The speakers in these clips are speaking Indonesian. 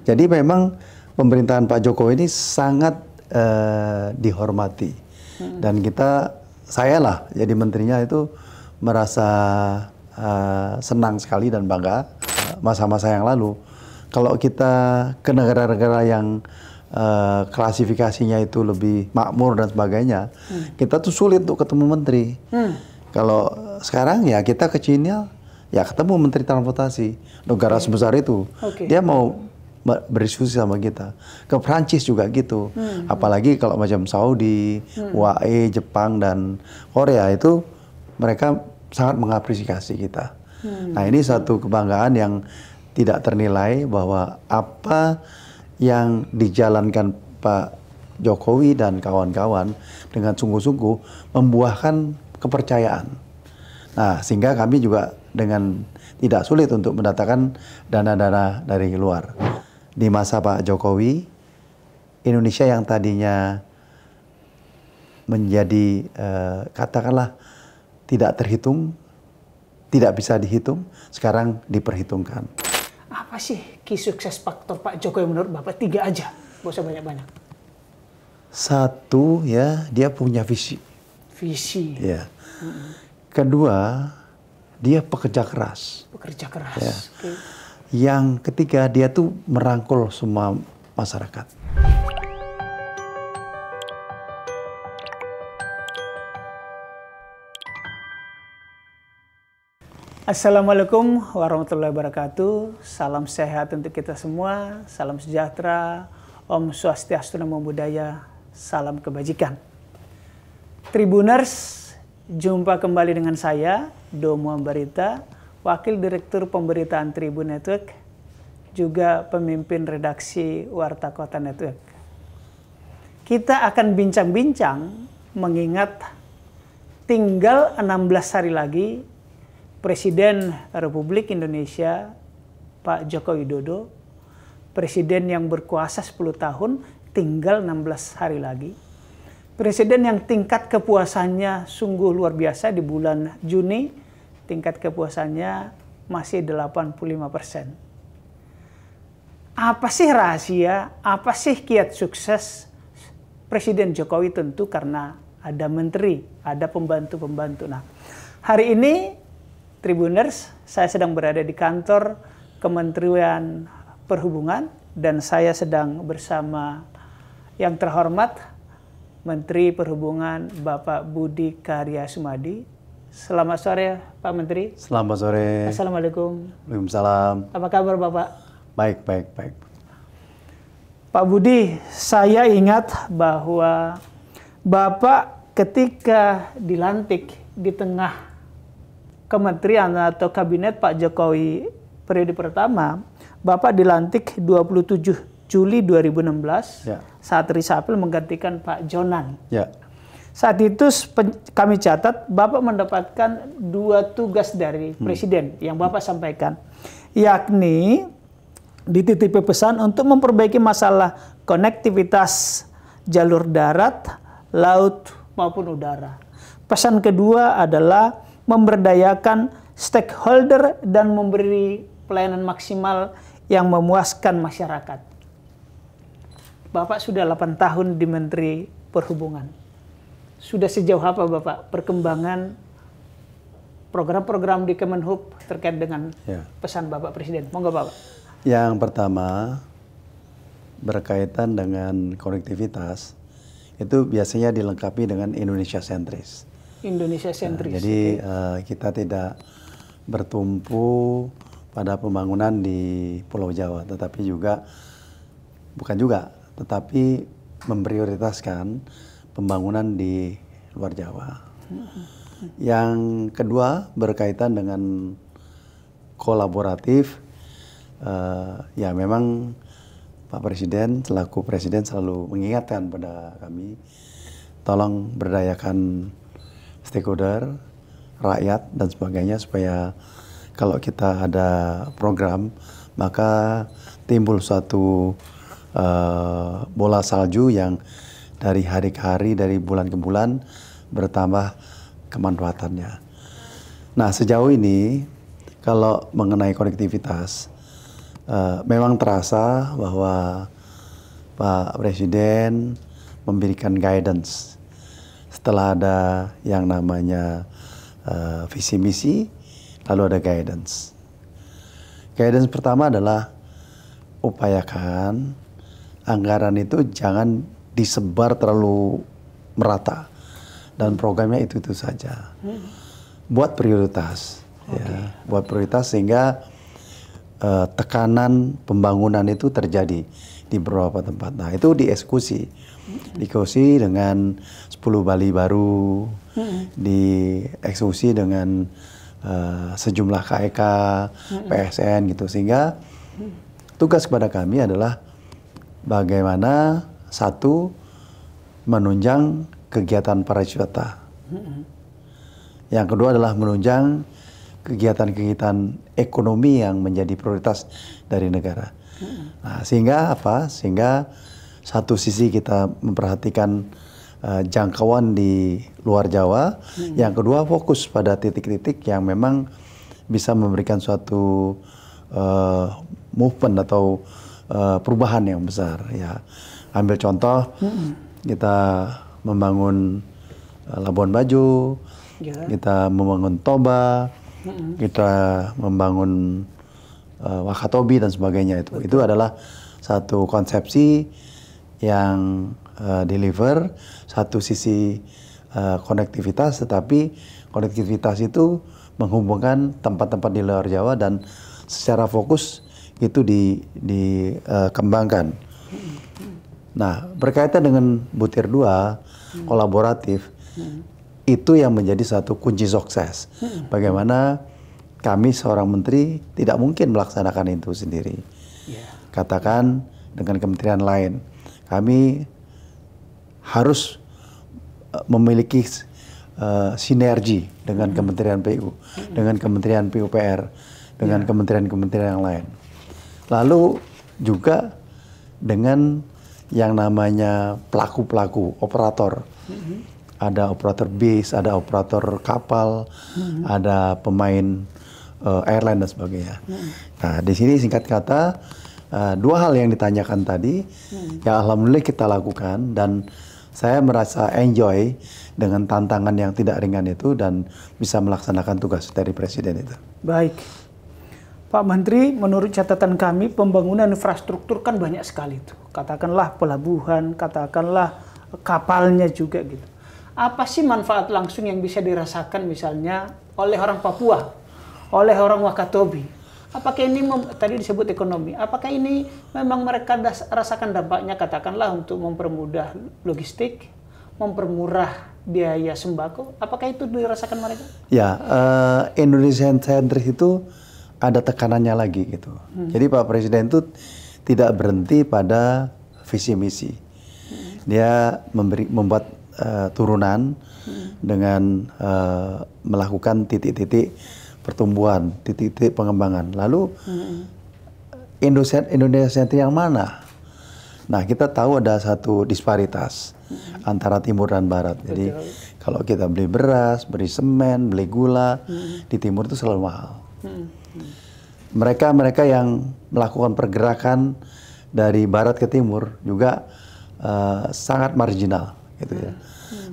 Jadi memang pemerintahan Pak Jokowi ini sangat dihormati. Dan saya lah jadi menterinya itu merasa senang sekali dan bangga masa-masa yang lalu. Kalau kita ke negara-negara yang klasifikasinya itu lebih makmur dan sebagainya, kita tuh sulit untuk ketemu menteri. Kalau sekarang ya kita ke China, ya ketemu menteri transportasi, negara sebesar itu. Dia mau berdiskusi sama kita. Ke Prancis juga gitu. Apalagi kalau macam Saudi, UAE, Jepang, dan Korea itu mereka sangat mengapresiasi kita. Nah ini satu kebanggaan yang tidak ternilai bahwa apa yang dijalankan Pak Jokowi dan kawan-kawan dengan sungguh-sungguh membuahkan kepercayaan. Nah sehingga kami juga dengan tidak sulit untuk mendatangkan dana-dana dari luar. Di masa Pak Jokowi, Indonesia yang tadinya menjadi katakanlah tidak terhitung, tidak bisa dihitung, sekarang diperhitungkan. Apa sih key sukses faktor Pak Jokowi menurut Bapak? 3 aja, nggak usah banyak-banyak. Satu, ya dia punya visi. Visi. Ya. Kedua, dia pekerja keras. Pekerja keras. Ya. Yang ketiga, dia tuh merangkul semua masyarakat. Assalamualaikum warahmatullahi wabarakatuh. Salam sehat untuk kita semua. Salam sejahtera. Om Swastiastu Namo Buddhaya. Salam kebajikan. Tribuners, jumpa kembali dengan saya, Domo Ambarita, Wakil Direktur Pemberitaan Tribun Network, juga pemimpin redaksi Warta Kota Network. Kita akan bincang-bincang mengingat tinggal 16 hari lagi Presiden Republik Indonesia Pak Joko Widodo, Presiden yang berkuasa 10 tahun, tinggal 16 hari lagi. Presiden yang tingkat kepuasannya sungguh luar biasa di bulan Juni, tingkat kepuasannya masih 85%. Apa sih rahasia, apa sih kiat sukses Presiden Jokowi? Tentu karena ada menteri, ada pembantu-pembantu. Nah, hari ini Tribuners, saya sedang berada di kantor Kementerian Perhubungan dan saya sedang bersama yang terhormat Menteri Perhubungan Bapak Budi Karya Sumadi. Selamat sore Pak Menteri. Selamat sore. Assalamualaikum. Waalaikumsalam. Apa kabar Bapak? Baik. Pak Budi, saya ingat bahwa Bapak ketika dilantik di tengah Kementerian atau Kabinet Pak Jokowi periode pertama, Bapak dilantik 27 Juli 2016 saat reshuffle menggantikan Pak Jonan. Saat itu kami catat Bapak mendapatkan 2 tugas dari Presiden yang Bapak sampaikan, yakni dititipi pesan untuk memperbaiki masalah konektivitas jalur darat, laut maupun udara. Pesan kedua adalah memberdayakan stakeholder dan memberi pelayanan maksimal yang memuaskan masyarakat. Bapak sudah 8 tahun di Menteri Perhubungan. Sudah sejauh apa Bapak perkembangan program-program di Kemenhub terkait dengan pesan Bapak Presiden? Monggo Bapak. Yang pertama, berkaitan dengan konektivitas, itu biasanya dilengkapi dengan Indonesia sentris. Indonesia sentris. Jadi kita tidak bertumpu pada pembangunan di Pulau Jawa, tetapi tetapi memprioritaskan pembangunan di luar Jawa. Yang kedua berkaitan dengan kolaboratif, ya memang Pak Presiden selaku Presiden selalu mengingatkan pada kami, tolong berdayakan stakeholder, rakyat, dan sebagainya supaya kalau kita ada program, maka timbul suatu bola salju yang dari hari ke hari, dari bulan ke bulan bertambah kemanfaatannya. Nah sejauh ini kalau mengenai konektivitas, memang terasa bahwa Pak Presiden memberikan guidance setelah ada yang namanya visi misi, lalu ada guidance. Guidance pertama adalah upayakan anggaran itu jangan disebar terlalu merata dan programnya itu saja. Buat prioritas, ya, buat prioritas sehingga tekanan pembangunan itu terjadi di beberapa tempat. Nah itu dieksekusi, dieksekusi dengan 10 Bali baru, dieksekusi dengan sejumlah KEK, PSN gitu, sehingga tugas kepada kami adalah bagaimana satu menunjang kegiatan pariwisata, yang kedua adalah menunjang kegiatan-kegiatan ekonomi yang menjadi prioritas dari negara. Nah, sehingga apa? Sehingga satu sisi kita memperhatikan jangkauan di luar Jawa, yang kedua fokus pada titik-titik yang memang bisa memberikan suatu movement atau perubahan yang besar. Ya, ambil contoh, kita membangun Labuan Bajo, kita membangun Toba, kita membangun Wakatobi dan sebagainya itu. Itu adalah satu konsepsi yang deliver satu sisi konektivitas, tetapi konektivitas itu menghubungkan tempat-tempat di luar Jawa dan secara fokus itu dikembangkan. Nah, berkaitan dengan butir 2 kolaboratif, itu yang menjadi satu kunci sukses. Bagaimana kami seorang menteri tidak mungkin melaksanakan itu sendiri. Katakan dengan kementerian lain, kami harus memiliki sinergi dengan Kementerian PU, dengan Kementerian PUPR, dengan kementerian-kementerian yang lain. Lalu juga dengan yang namanya pelaku-pelaku, operator. Ada operator bis, ada operator kapal, ada pemain airline dan sebagainya. Nah, di sini singkat kata, dua hal yang ditanyakan tadi, yang alhamdulillah kita lakukan, dan saya merasa enjoy dengan tantangan yang tidak ringan itu dan bisa melaksanakan tugas dari Presiden itu. Baik. Pak Menteri, menurut catatan kami, pembangunan infrastruktur kan banyak sekali itu. Katakanlah pelabuhan, katakanlah kapalnya juga gitu. Apa sih manfaat langsung yang bisa dirasakan misalnya oleh orang Papua, oleh orang Wakatobi? Apakah ini, tadi disebut ekonomi, apakah ini memang mereka rasakan dampaknya, katakanlah untuk mempermudah logistik, mempermurah biaya sembako? Apakah itu dirasakan mereka? Ya, Indonesian Centris itu ada tekanannya lagi gitu. Jadi Pak Presiden itu tidak berhenti pada visi misi. Dia membuat turunan dengan melakukan titik-titik pertumbuhan, titik-titik pengembangan. Lalu Indonesia yang mana? Nah, kita tahu ada satu disparitas antara timur dan barat. Jadi kalau kita beli beras, beli semen, beli gula, di timur itu selalu mahal. Mereka yang melakukan pergerakan dari barat ke timur juga sangat marginal, gitu ya.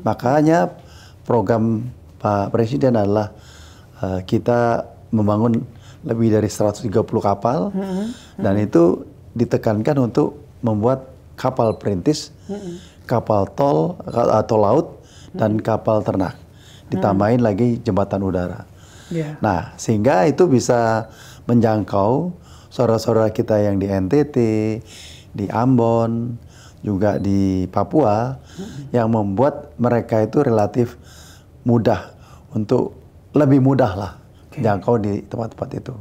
Makanya program Pak Presiden adalah kita membangun lebih dari 130 kapal, dan itu ditekankan untuk membuat kapal perintis, kapal tol atau laut, dan kapal ternak. Ditambahin lagi jembatan udara. Nah, sehingga itu bisa menjangkau saudara-saudara kita yang di NTT, di Ambon, juga di Papua, yang membuat mereka itu relatif mudah untuk lebih mudah lah jangkau di tempat-tempat itu.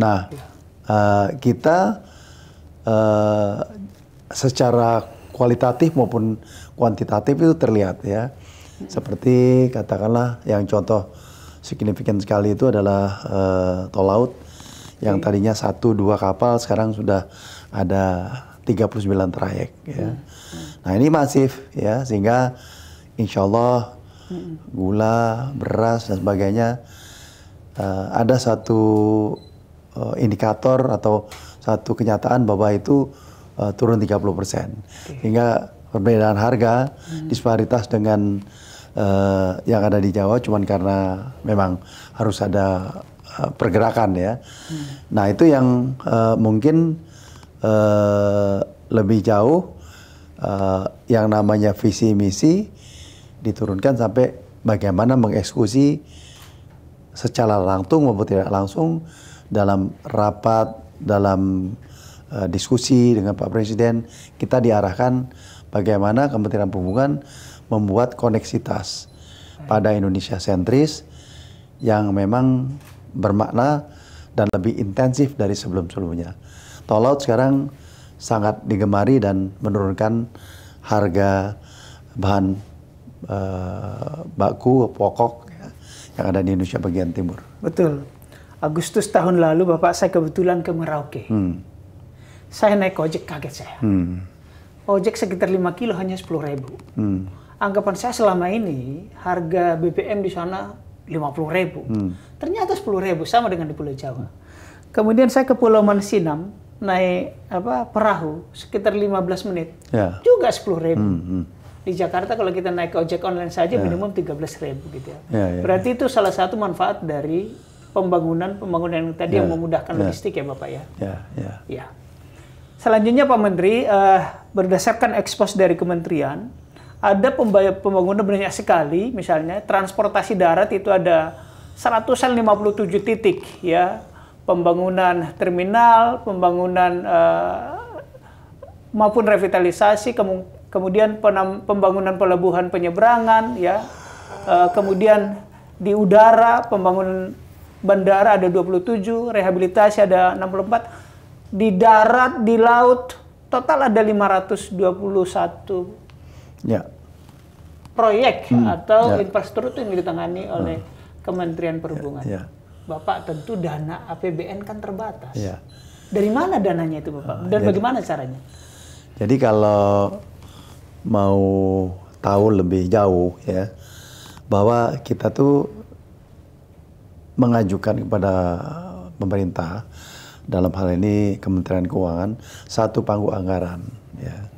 Nah, kita secara kualitatif maupun kuantitatif itu terlihat ya. Seperti katakanlah yang contoh signifikan sekali itu adalah tol laut yang tadinya 1-2 kapal sekarang sudah ada 39 trayek ya. Nah, ini masif ya, sehingga insya Allah gula, beras dan sebagainya ada satu indikator atau satu kenyataan bahwa itu turun 30%. Hingga perbedaan harga disparitas dengan yang ada di Jawa cuman karena memang harus ada pergerakan ya. Nah itu yang mungkin lebih jauh yang namanya visi misi diturunkan sampai bagaimana mengeksekusi secara langsung maupun tidak langsung dalam rapat, dalam diskusi dengan Pak Presiden, kita diarahkan bagaimana Kementerian Perhubungan membuat koneksitas pada Indonesia sentris yang memang bermakna dan lebih intensif dari sebelum-sebelumnya. Tol laut sekarang sangat digemari dan menurunkan harga bahan baku pokok ya, yang ada di Indonesia bagian timur. Betul. Agustus tahun lalu Bapak saya kebetulan ke Merauke. Saya naik ojek, kaget saya. Ojek sekitar 5 kilo hanya 10.000. Anggapan saya selama ini harga BBM di sana 50.000. Ternyata 10.000 sama dengan di Pulau Jawa. Kemudian saya ke Pulau Mansinam naik perahu sekitar 15 menit. Juga 10.000. Di Jakarta kalau kita naik ojek online saja minimum 13.000 gitu ya. Berarti itu salah satu manfaat dari pembangunan yang tadi yang memudahkan logistik ya Bapak ya. Ya. Selanjutnya Pak Menteri, berdasarkan ekspos dari kementerian, ada pembangunan banyak sekali, misalnya transportasi darat itu ada 157 titik ya, pembangunan terminal, pembangunan maupun revitalisasi, kemudian pembangunan pelabuhan penyeberangan ya, kemudian di udara pembangunan bandara ada 27, rehabilitasi ada 64. Di darat, di laut, total ada 521 proyek atau infrastruktur yang ditangani oleh Kementerian Perhubungan. Bapak tentu dana APBN kan terbatas. Dari mana dananya itu Bapak? Dan bagaimana caranya? Jadi kalau mau tahu lebih jauh ya, bahwa kita tuh mengajukan kepada pemerintah, dalam hal ini Kementerian Keuangan, satu panggung anggaran. Ya.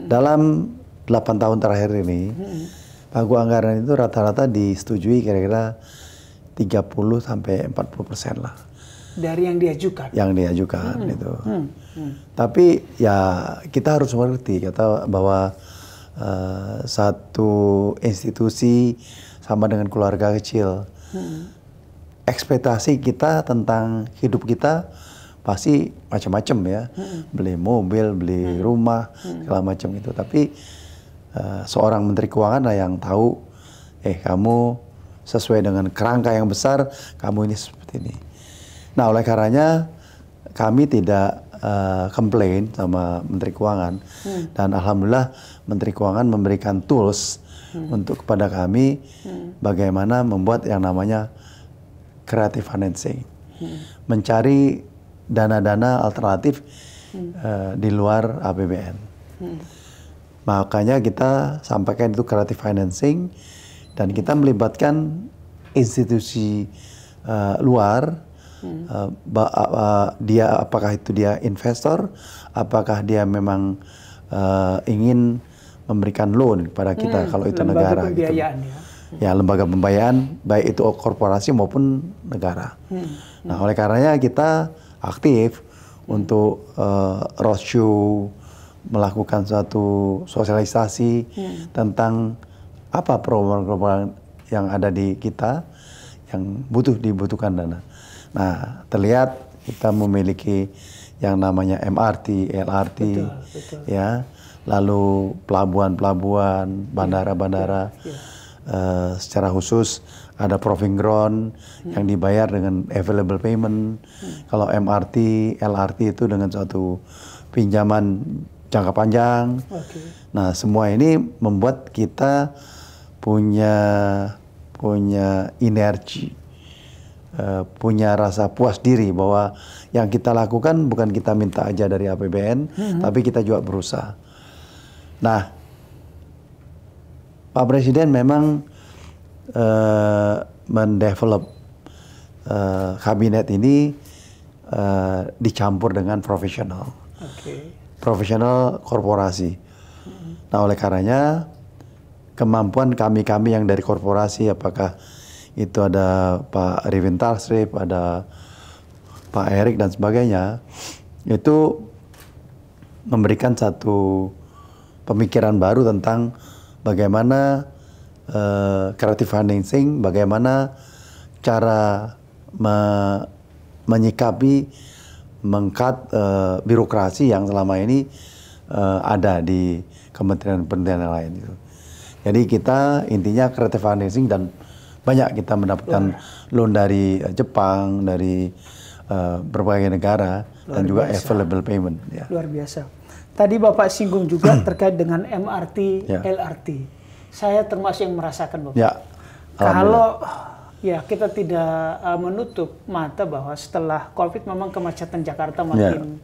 Dalam 8 tahun terakhir ini, panggung anggaran itu rata-rata disetujui kira-kira 30-40% lah. Dari yang diajukan? Yang diajukan itu. Tapi ya kita harus mengerti bahwa satu institusi sama dengan keluarga kecil. Ekspektasi kita tentang hidup kita pasti macam-macam ya, beli mobil, beli rumah, segala macam itu. Tapi seorang Menteri Keuangan lah yang tahu, kamu sesuai dengan kerangka yang besar, kamu ini seperti ini. Nah oleh karenanya kami tidak komplain sama Menteri Keuangan, dan alhamdulillah Menteri Keuangan memberikan tools untuk kepada kami bagaimana membuat yang namanya creative financing, mencari dana-dana alternatif di luar APBN. Makanya kita sampaikan itu creative financing, dan kita melibatkan institusi luar. Dia apakah itu dia investor, apakah dia memang ingin memberikan loan kepada kita kalau itu negara gitu. Ya, lembaga pembiayaan baik itu korporasi maupun negara. Nah, oleh karenanya kita aktif untuk roadshow, melakukan suatu sosialisasi tentang apa program-program yang ada di kita yang dibutuhkan dana. Nah, terlihat kita memiliki yang namanya MRT, LRT, betul. Ya, lalu pelabuhan-pelabuhan, bandara-bandara. Secara khusus ada proving ground yang dibayar dengan available payment. Kalau MRT, LRT itu dengan suatu pinjaman jangka panjang. Nah, semua ini membuat kita punya energi, punya rasa puas diri bahwa yang kita lakukan bukan kita minta aja dari APBN, tapi kita juga berusaha. Nah, Pak Presiden memang mendevelop kabinet ini dicampur dengan profesional, profesional korporasi. Nah, oleh karenanya kemampuan kami yang dari korporasi, apakah itu ada Pak Rivin Talsrip, ada Pak Erik dan sebagainya, itu memberikan satu pemikiran baru tentang bagaimana creative financing, bagaimana cara menyikapi mengkat birokrasi yang selama ini ada di kementerian-kementerian yang lain itu. Jadi kita intinya creative financing, dan banyak kita mendapatkan loan dari Jepang, dari berbagai negara, dan juga available payment. Ya. Luar biasa. Tadi Bapak singgung juga terkait dengan MRT, LRT. Saya termasuk yang merasakan, Bapak. Ya. Kalau ya kita tidak menutup mata bahwa setelah COVID memang kemacetan Jakarta makin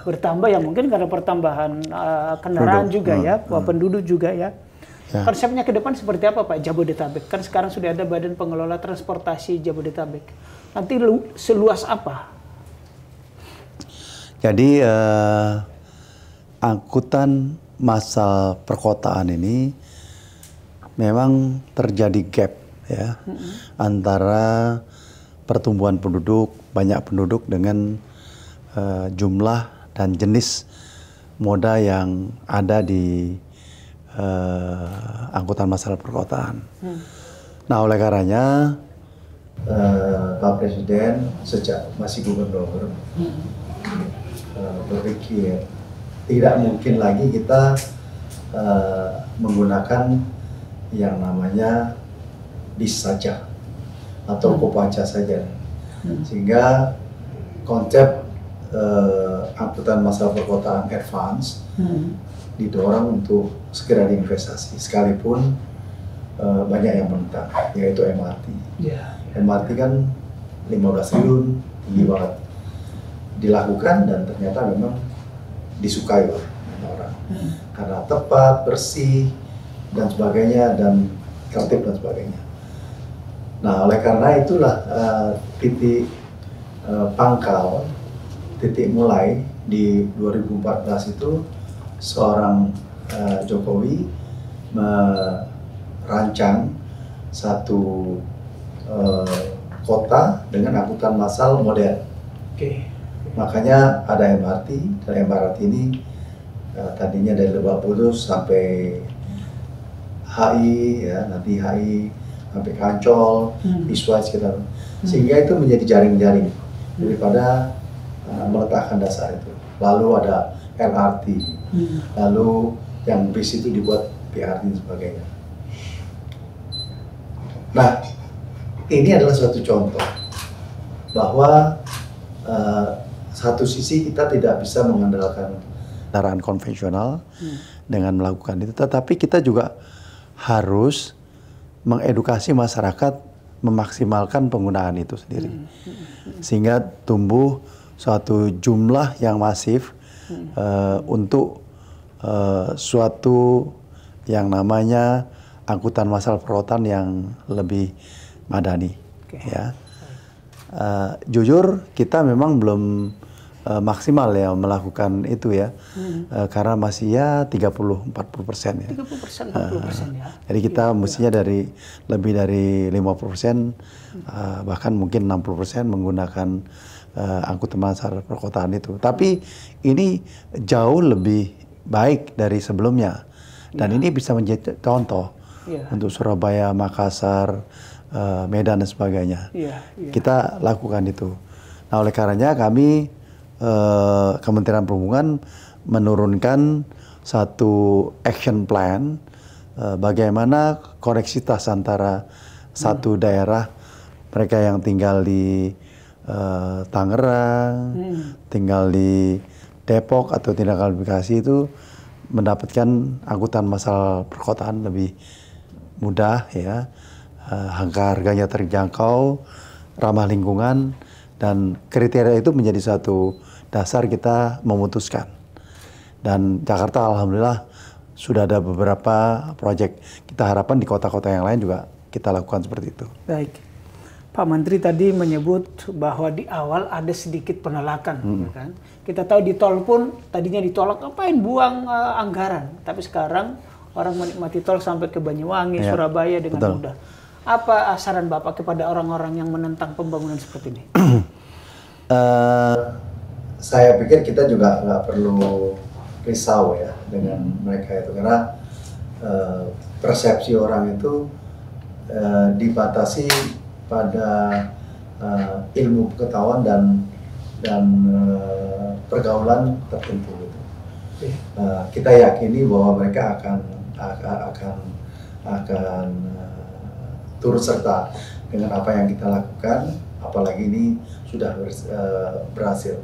bertambah, ya mungkin karena pertambahan kendaraan juga ya, penduduk juga ya. Konsepnya ke depan seperti apa, Pak, Jabodetabek? Kan sekarang sudah ada Badan Pengelola Transportasi Jabodetabek. Nanti seluas apa? Jadi angkutan massal perkotaan ini memang terjadi gap ya antara pertumbuhan penduduk, banyak penduduk dengan jumlah dan jenis moda yang ada di angkutan massal perkotaan. Nah, oleh karenanya Pak Presiden sejak masih gubernur berpikir tidak mungkin lagi kita menggunakan yang namanya bis saja atau kopaja saja, sehingga konsep angkutan massal perkotaan advance didorong untuk segera diinvestasi, sekalipun banyak yang menentang, yaitu MRT. MRT kan 15 triliun, tinggi banget, dilakukan dan ternyata memang disukai oleh orang karena tepat, bersih dan sebagainya, dan tertib dan sebagainya. Nah, oleh karena itulah titik pangkal, titik mulai di 2014 itu seorang Jokowi merancang satu kota dengan angkutan massal modern. Makanya ada MRT, dan MRT ini tadinya dari Lebak Bulus sampai HI, ya, nanti HI sampai Ancol, Biswai sekitar, sehingga itu menjadi jaring-jaring daripada meletakkan dasar itu. Lalu ada LRT, lalu yang bis itu dibuat PRT dan sebagainya. Nah, ini adalah suatu contoh bahwa satu sisi kita tidak bisa mengandalkan kendaraan konvensional dengan melakukan itu, tetapi kita juga harus mengedukasi masyarakat memaksimalkan penggunaan itu sendiri, sehingga tumbuh suatu jumlah yang masif untuk suatu yang namanya angkutan massal perkotaan yang lebih madani. Ya. Jujur kita memang belum maksimal ya melakukan itu ya, karena masih ya 30-40% ya. 30%, 40% ya. Jadi kita mestinya dari lebih dari 50%, bahkan mungkin 60% menggunakan angkutan massal perkotaan itu. Tapi ini jauh lebih baik dari sebelumnya, dan ini bisa menjadi contoh untuk Surabaya, Makassar, Medan dan sebagainya. Kita lakukan itu. Nah, oleh karenanya kami Kementerian Perhubungan menurunkan satu action plan bagaimana koneksitas antara satu daerah, mereka yang tinggal di Tangerang, tinggal di Depok atau tinggal di Bekasi itu mendapatkan angkutan massal perkotaan lebih mudah ya, harganya terjangkau, ramah lingkungan, dan kriteria itu menjadi satu dasar kita memutuskan. Dan Jakarta alhamdulillah sudah ada beberapa proyek. Kita harapkan di kota-kota yang lain juga kita lakukan seperti itu. Baik. Pak Menteri tadi menyebut bahwa di awal ada sedikit penolakan, ya kan? Kita tahu di tol pun tadinya ditolak, ngapain buang anggaran. Tapi sekarang orang menikmati tol sampai ke Banyuwangi, Surabaya dengan mudah. Apa saran Bapak kepada orang-orang yang menentang pembangunan seperti ini? Saya pikir kita juga nggak perlu risau ya dengan mereka itu, karena persepsi orang itu dibatasi pada ilmu pengetahuan dan pergaulan tertentu. Gitu. Kita yakini bahwa mereka akan turut serta dengan apa yang kita lakukan, apalagi ini sudah berhasil.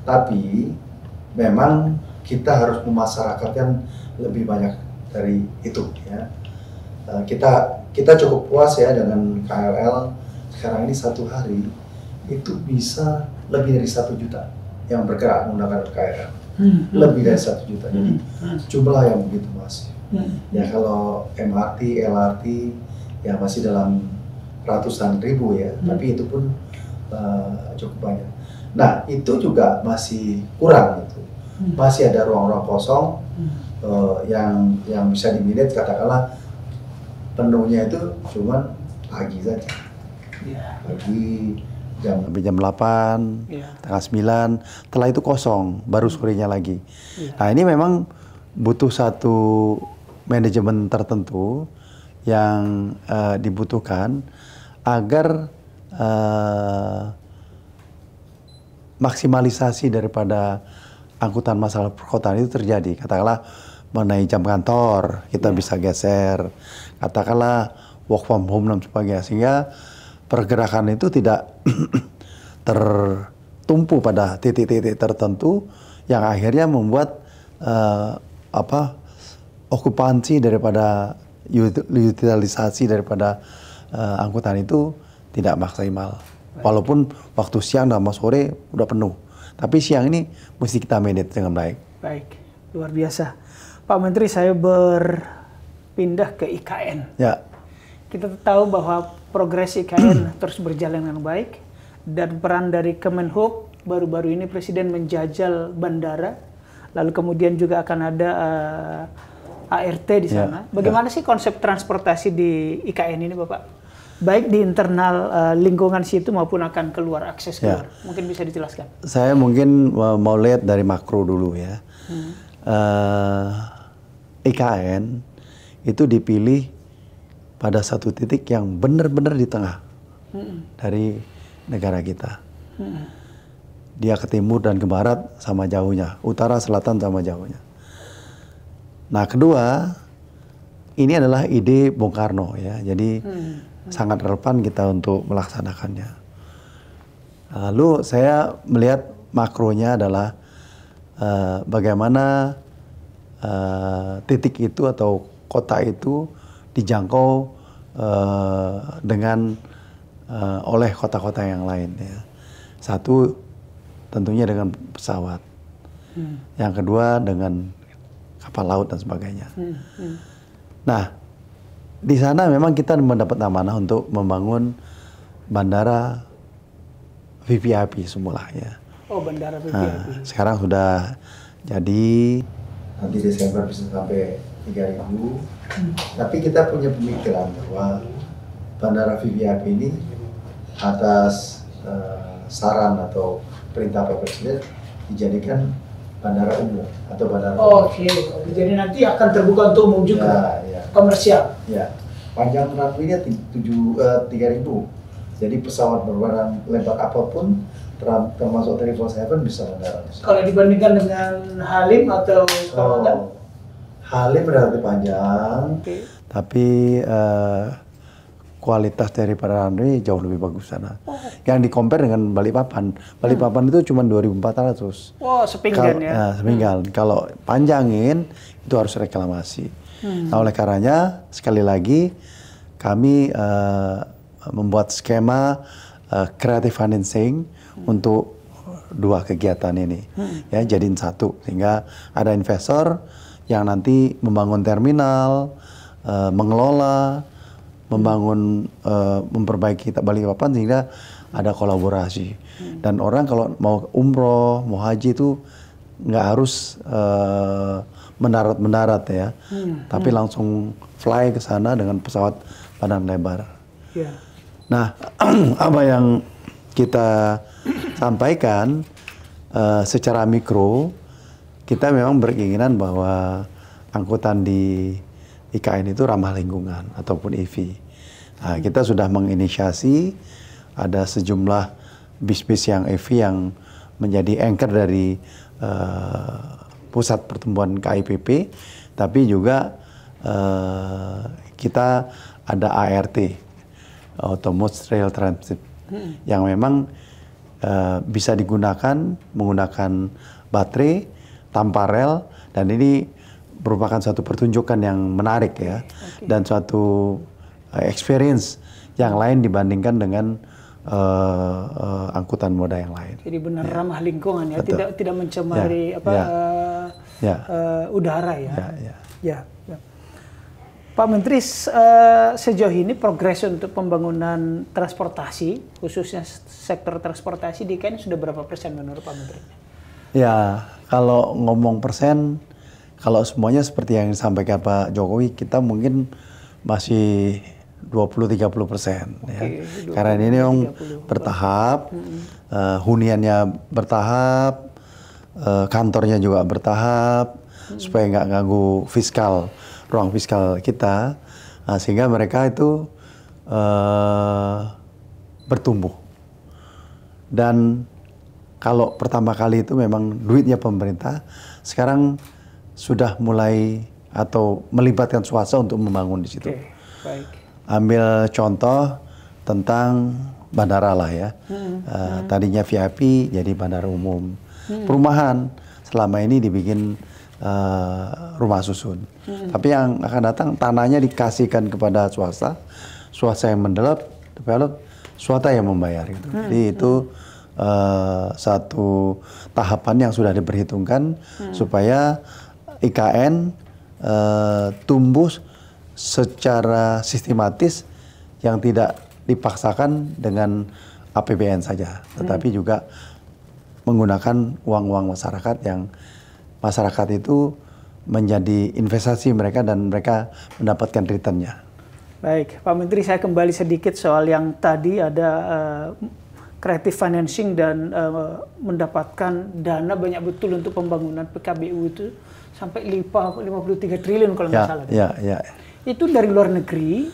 Tapi memang kita harus memasyarakatkan lebih banyak dari itu ya. Kita cukup puas ya dengan KRL sekarang ini satu hari itu bisa lebih dari 1 juta yang bergerak menggunakan KRL. Lebih dari 1 juta, jadi jumlah yang begitu masif. Ya kalau MRT, LRT ya masih dalam ratusan ribu ya, tapi itu pun cukup banyak. Nah itu juga masih kurang gitu, masih ada ruang-ruang kosong yang bisa diminat, katakanlah penuhnya itu cuman pagi saja, pagi jam 8, tengah 9, setelah itu kosong, baru sorenya lagi. Nah ini memang butuh satu manajemen tertentu yang dibutuhkan agar maksimalisasi daripada angkutan massal perkotaan itu terjadi. Katakanlah mengenai jam kantor, kita bisa geser. Katakanlah work from home dan sebagainya, sehingga pergerakan itu tidak tertumpu pada titik-titik tertentu yang akhirnya membuat okupansi daripada utilisasi daripada angkutan itu tidak maksimal. Walaupun waktu siang dan sore udah penuh, tapi siang ini mesti kita manage dengan baik. Baik, luar biasa. Pak Menteri, saya berpindah ke IKN. Ya. Kita tahu bahwa progres IKN terus berjalan dengan baik, dan peran dari Kemenhub, baru-baru ini Presiden menjajal bandara, lalu kemudian juga akan ada ART di sana. Bagaimana sih konsep transportasi di IKN ini, Bapak? Baik di internal lingkungan situ maupun akan keluar, akses keluar. Mungkin bisa dijelaskan. Saya mungkin mau lihat dari makro dulu ya. IKN itu dipilih pada satu titik yang benar-benar di tengah dari negara kita. Dia ke timur dan ke barat sama jauhnya, utara selatan sama jauhnya. Nah kedua, ini adalah ide Bung Karno ya, jadi sangat relevan kita untuk melaksanakannya. Lalu saya melihat makronya adalah bagaimana titik itu atau kota itu dijangkau oleh kota-kota yang lain ya. Satu tentunya dengan pesawat, yang kedua dengan kapal laut dan sebagainya. Nah di sana memang kita mendapat amanah untuk membangun bandara VVIP semula ya. Oh, bandara VVIP. Sekarang sudah jadi, nanti Desember bisa sampai 3.000. Tapi kita punya pemikiran bahwa bandara VVIP ini atas saran atau perintah Pak Presiden dijadikan bandara umum atau bandara. Oke. Jadi nanti akan terbuka untuk umum juga. Komersial. Ya, panjang runway-nya 3.000. Jadi pesawat berbadan lebar apapun, termasuk 747 bisa mendarat. Kalau dibandingkan dengan Halim atau Kawasan? Halim relatif panjang, tapi kualitas daripada runway jauh lebih bagus sana. Yang di-compare dengan Balikpapan. Balikpapan itu cuma 2.400. Oh, sepinggan ya? Sepinggan. Kalau panjangin, itu harus reklamasi. Nah, oleh karenanya, sekali lagi, kami membuat skema creative financing untuk dua kegiatan ini. Ya, jadiin satu. Sehingga ada investor yang nanti membangun terminal, mengelola, membangun, memperbaiki Balikpapan sehingga ada kolaborasi. Dan orang kalau mau umroh, mau haji itu nggak harus mendarat ya, tapi langsung fly ke sana dengan pesawat pandang lebar. Yeah. Nah, apa yang kita sampaikan secara mikro, kita memang berkeinginan bahwa angkutan di IKN itu ramah lingkungan ataupun EV. Nah, kita sudah menginisiasi ada sejumlah bis-bis yang EV yang menjadi anchor dari pusat pertumbuhan KIPP, tapi juga kita ada ART, Autonomous Rail Transit, yang memang bisa digunakan menggunakan baterai tanpa rel, dan ini merupakan satu pertunjukan yang menarik ya, dan suatu experience yang lain dibandingkan dengan angkutan moda yang lain. Jadi benar ramah lingkungan ya, tidak mencemari udara ya. Ya. Pak Menteri, sejauh ini progres untuk pembangunan transportasi, khususnya sektor transportasi di IKN sudah berapa persen menurut Pak Menteri? Ya, kalau ngomong persen, kalau semuanya seperti yang disampaikan Pak Jokowi, kita mungkin masih 20-30% ya. Karena ini memang bertahap, huniannya bertahap, kantornya juga bertahap, supaya nggak ganggu fiskal, ruang fiskal kita, sehingga mereka itu bertumbuh. Dan kalau pertama kali itu memang duitnya pemerintah, sekarang sudah mulai atau melibatkan swasta untuk membangun di situ. Baik. Ambil contoh tentang bandara lah ya. Tadinya VIP jadi bandara umum. Perumahan selama ini dibikin rumah susun. Tapi yang akan datang tanahnya dikasihkan kepada swasta, swasta yang develop, swasta yang membayar gitu. Jadi itu satu tahapan yang sudah diperhitungkan supaya IKN tumbuh secara sistematis yang tidak dipaksakan dengan APBN saja, tetapi juga menggunakan uang-uang masyarakat yang masyarakat itu menjadi investasi mereka dan mereka mendapatkan returnnya. Baik, Pak Menteri, saya kembali sedikit soal yang tadi ada creative financing dan mendapatkan dana banyak betul untuk pembangunan PKBU itu sampai 53 triliun kalau nggak salah. Ya. Itu dari luar negeri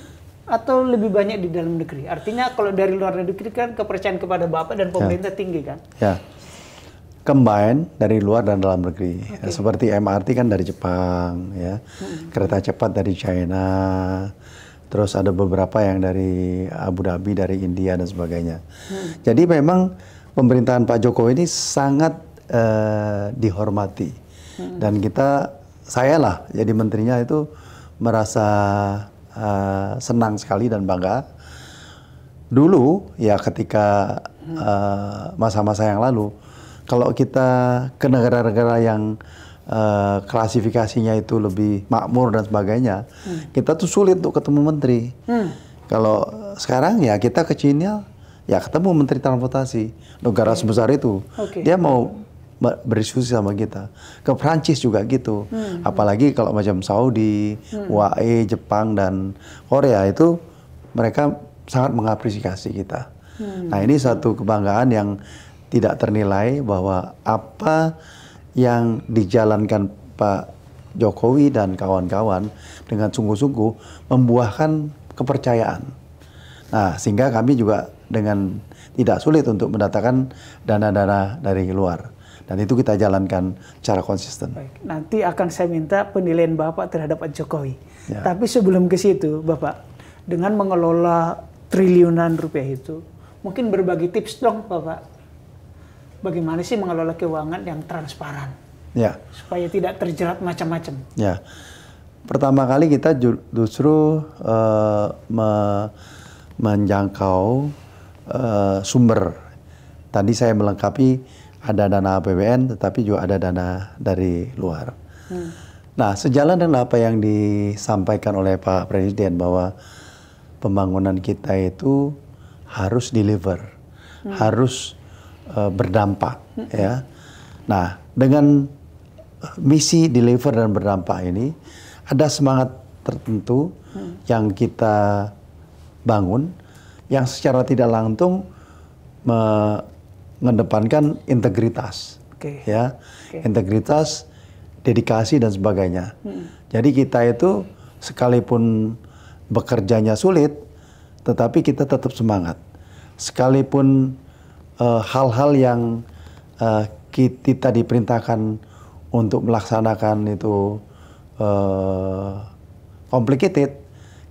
atau lebih banyak di dalam negeri? Artinya kalau dari luar negeri kan kepercayaan kepada Bapak dan pemerintah tinggi kan? Ya. Combine dari luar dan dalam negeri. Ya, seperti MRT kan dari Jepang, ya. Kereta cepat dari China. Terus ada beberapa yang dari Abu Dhabi, dari India dan sebagainya. Jadi memang pemerintahan Pak Jokowi ini sangat dihormati. Dan saya lah jadi menterinya itu merasa senang sekali dan bangga. Dulu ya ketika masa-masa yang lalu, kalau kita ke negara-negara yang klasifikasinya itu lebih makmur dan sebagainya, kita tuh sulit untuk ketemu menteri. Kalau sekarang ya kita ke China, ya ketemu menteri transportasi, negara sebesar itu. Dia mau berdiskusi sama kita. Ke Prancis juga gitu. Apalagi kalau macam Saudi, UAE, Jepang, dan Korea itu mereka sangat mengapresiasi kita. Nah ini satu kebanggaan yang tidak ternilai bahwa apa yang dijalankan Pak Jokowi dan kawan-kawan dengan sungguh-sungguh membuahkan kepercayaan. Nah sehingga kami juga dengan tidak sulit untuk mendatangkan dana-dana dari luar. Dan itu kita jalankan secara konsisten. Baik. Nanti akan saya minta penilaian Bapak terhadap Pak Jokowi. Ya. Tapi sebelum ke situ, Bapak, dengan mengelola triliunan rupiah itu, mungkin berbagi tips dong, Bapak. Bagaimana sih mengelola keuangan yang transparan? Ya. Supaya tidak terjerat macam-macam. Ya. Pertama kali kita justru menjangkau sumber. Tadi saya melengkapi ada dana APBN, tetapi juga ada dana dari luar. Nah, sejalan dengan apa yang disampaikan oleh Pak Presiden bahwa pembangunan kita itu harus deliver, harus berdampak, ya. Nah, dengan misi deliver dan berdampak ini ada semangat tertentu yang kita bangun, yang secara tidak langsung mengedepankan integritas, ya, integritas, dedikasi dan sebagainya. Jadi kita itu sekalipun bekerjanya sulit, tetapi kita tetap semangat. Sekalipun hal-hal yang kita diperintahkan untuk melaksanakan itu complicated,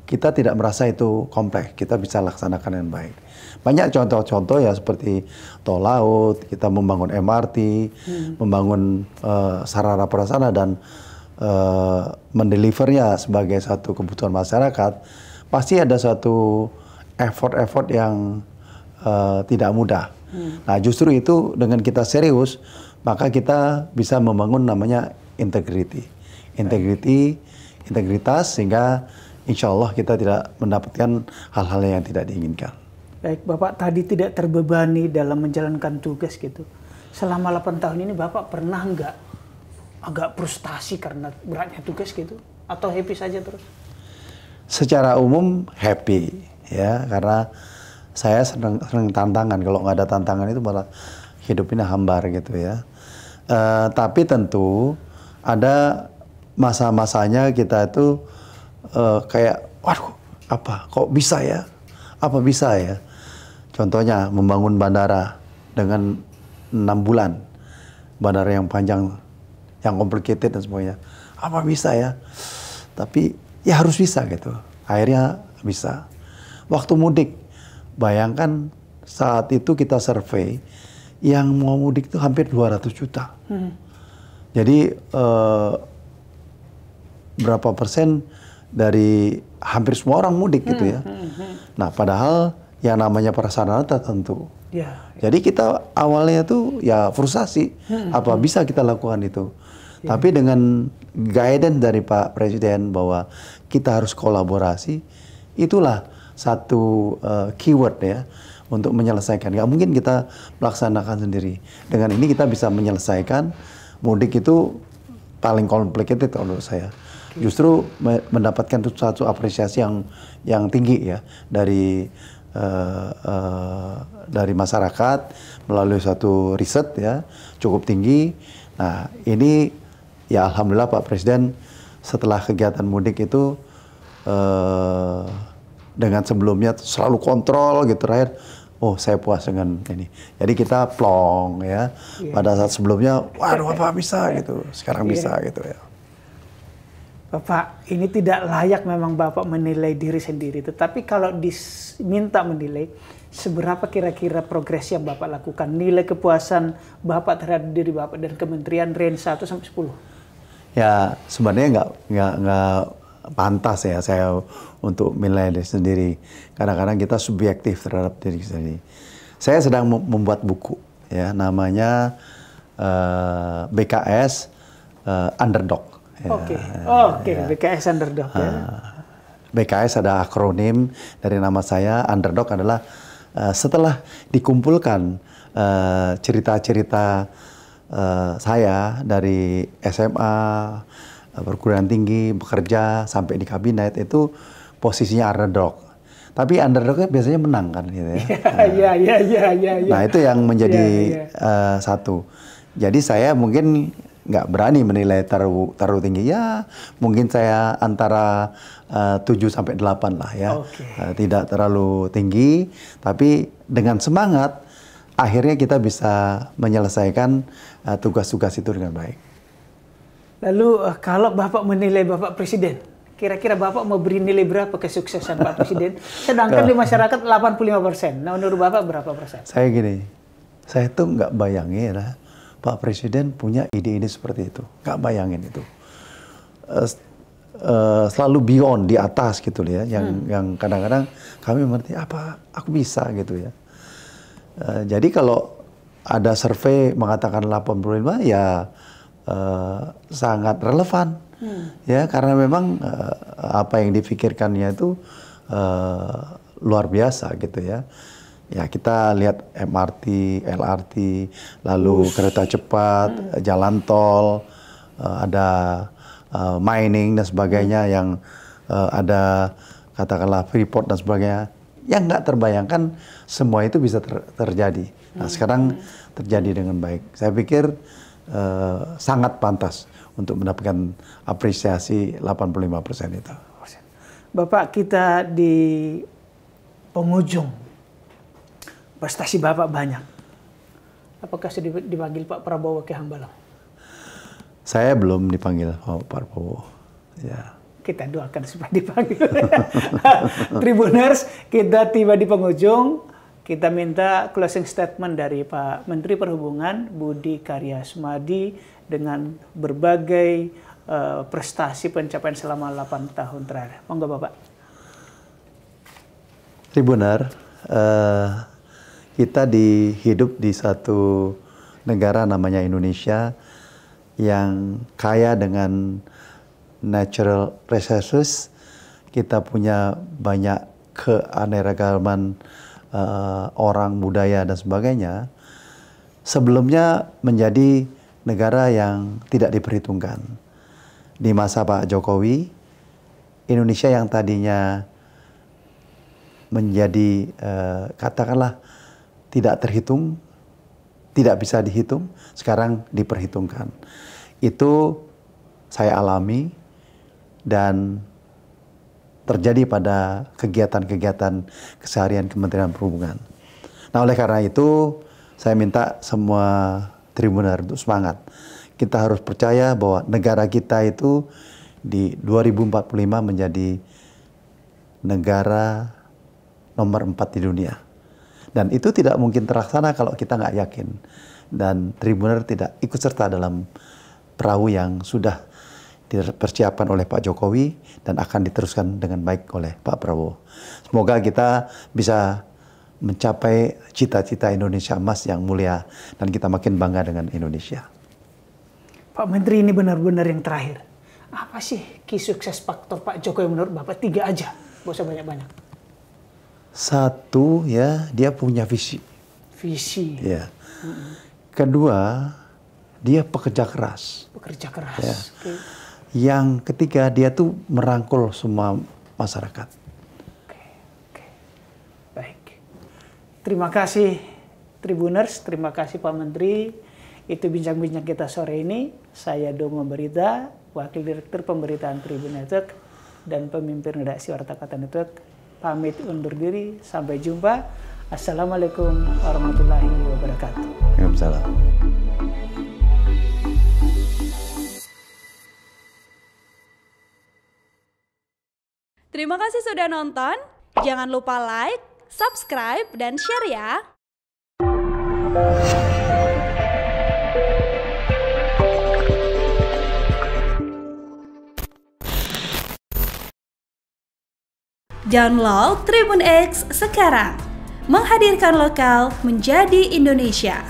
kita tidak merasa itu kompleks. Kita bisa laksanakan dengan baik. Banyak contoh-contoh ya seperti tol laut, kita membangun MRT, membangun sarana prasarana dan mendelivernya sebagai satu kebutuhan masyarakat. Pasti ada suatu effort-effort yang tidak mudah. Nah, justru itu dengan kita serius, maka kita bisa membangun namanya integritas, sehingga insya Allah kita tidak mendapatkan hal-hal yang tidak diinginkan. Baik, Bapak tadi tidak terbebani dalam menjalankan tugas gitu. Selama 8 tahun ini Bapak pernah nggak agak frustasi karena beratnya tugas gitu? Atau happy saja terus? Secara umum happy, ya, karena saya senang tantangan. Kalau nggak ada tantangan itu malah hidup ini hambar gitu ya. Tapi tentu ada masa-masanya kita itu kayak, waduh, kok bisa ya? Apa bisa ya? Contohnya membangun bandara dengan 6 bulan, bandara yang panjang, yang complicated dan semuanya. Apa bisa ya? Tapi ya harus bisa gitu. Akhirnya bisa. Waktu mudik, bayangkan saat itu kita survei, yang mau mudik itu hampir 200 juta. Jadi berapa persen dari hampir semua orang mudik gitu ya. Nah, padahal yang namanya prasarana tertentu. Jadi kita awalnya tuh ya frustasi, apa bisa kita lakukan itu. Tapi dengan guidance dari Pak Presiden bahwa kita harus kolaborasi, itulah satu keyword ya untuk menyelesaikan. Gak mungkin kita melaksanakan sendiri. Dengan ini kita bisa menyelesaikan. Mudik itu paling complicated menurut saya. Justru mendapatkan satu apresiasi yang tinggi ya dari masyarakat melalui suatu riset ya cukup tinggi. Nah, ini ya alhamdulillah Pak Presiden setelah kegiatan mudik itu dengan sebelumnya selalu kontrol gitu, terakhir oh saya puas dengan ini. Jadi kita plong ya. Pada saat sebelumnya waduh apa bisa gitu. Sekarang bisa gitu ya. Bapak, ini tidak layak memang Bapak menilai diri sendiri. Tetapi kalau diminta menilai, seberapa kira-kira progres yang Bapak lakukan? Nilai kepuasan Bapak terhadap diri Bapak dan kementerian range 1 sampai 10? Ya, sebenarnya nggak pantas ya saya untuk menilai diri sendiri. Kadang-kadang kita subjektif terhadap diri sendiri. Saya sedang membuat buku, ya, namanya BKS Underdog. Oke, BKS Underdog ya. BKS ada akronim dari nama saya. Underdog adalah setelah dikumpulkan cerita-cerita saya dari SMA, perguruan tinggi, bekerja sampai di kabinet, itu posisinya underdog. Tapi underdognya biasanya menang kan, gitu ya. Nah itu yang menjadi satu. Jadi saya mungkin nggak berani menilai terlalu tinggi ya, mungkin saya antara 7 sampai 8 lah ya. Tidak terlalu tinggi, tapi dengan semangat akhirnya kita bisa menyelesaikan tugas-tugas itu dengan baik. Lalu kalau Bapak menilai Bapak Presiden, kira-kira Bapak mau beri nilai berapa kesuksesan Pak Presiden? Sedangkan di masyarakat 85%. Nah, menurut Bapak berapa persen? Saya gini, saya tuh nggak bayangin ya, Pak Presiden punya ide-ide seperti itu. Nggak bayangin itu. Selalu beyond, di atas gitu ya. Yang kadang-kadang kami mengerti, apa aku bisa gitu ya. Jadi kalau ada survei mengatakan 85, ya sangat relevan. Ya, karena memang apa yang difikirkannya itu luar biasa gitu ya. Ya kita lihat MRT, LRT, lalu kereta cepat, jalan tol, ada mining dan sebagainya yang ada katakanlah Freeport dan sebagainya. Yang nggak terbayangkan semua itu bisa terjadi. Nah sekarang terjadi dengan baik. Saya pikir sangat pantas untuk mendapatkan apresiasi 85% itu. Bapak, kita di penghujung. Prestasi Bapak banyak. Apakah sudah dipanggil Pak Prabowo ke Hambalang? Saya belum dipanggil Pak Prabowo. Ya. Kita doakan supaya dipanggil. Tribuners, kita tiba di penghujung. Kita minta closing statement dari Pak Menteri Perhubungan Budi Karya Sumadi dengan berbagai prestasi pencapaian selama 8 tahun terakhir. Monggo Bapak. Tribuner, kita hidup di satu negara namanya Indonesia yang kaya dengan natural resources. Kita punya banyak keanekaragaman orang, budaya dan sebagainya. Sebelumnya menjadi negara yang tidak diperhitungkan. Di masa Pak Jokowi, Indonesia yang tadinya menjadi katakanlah tidak terhitung, tidak bisa dihitung, sekarang diperhitungkan. Itu saya alami dan terjadi pada kegiatan-kegiatan keseharian Kementerian Perhubungan. Nah, oleh karena itu saya minta semua Tribuner untuk semangat. Kita harus percaya bahwa negara kita itu di 2045 menjadi negara nomor 4 di dunia. Dan itu tidak mungkin terlaksana kalau kita nggak yakin. Dan Tribuner tidak ikut serta dalam perahu yang sudah dipersiapkan oleh Pak Jokowi dan akan diteruskan dengan baik oleh Pak Prabowo. Semoga kita bisa mencapai cita-cita Indonesia Emas yang mulia dan kita makin bangga dengan Indonesia. Pak Menteri, ini benar-benar yang terakhir. Apa sih key sukses faktor Pak Jokowi menurut Bapak? 3 aja, nggak usah banyak-banyak. Satu, ya, dia punya visi. Visi. Ya. Kedua, dia pekerja keras. Pekerja keras. Ya. Okay. Yang ketiga, dia tuh merangkul semua masyarakat. Oke. Baik. Terima kasih Tribuners, terima kasih Pak Menteri. Itu bincang-bincang kita sore ini. Saya Domo Barita, Wakil Direktur Pemberitaan Tribun Network dan pemimpin redaksi Warta Kota Network. Pamit undur diri, sampai jumpa. Assalamualaikum warahmatullahi wabarakatuh. Waalaikumsalam. Terima kasih sudah nonton. Jangan lupa like, subscribe, dan share ya. Download Tribun X sekarang, menghadirkan lokal menjadi Indonesia.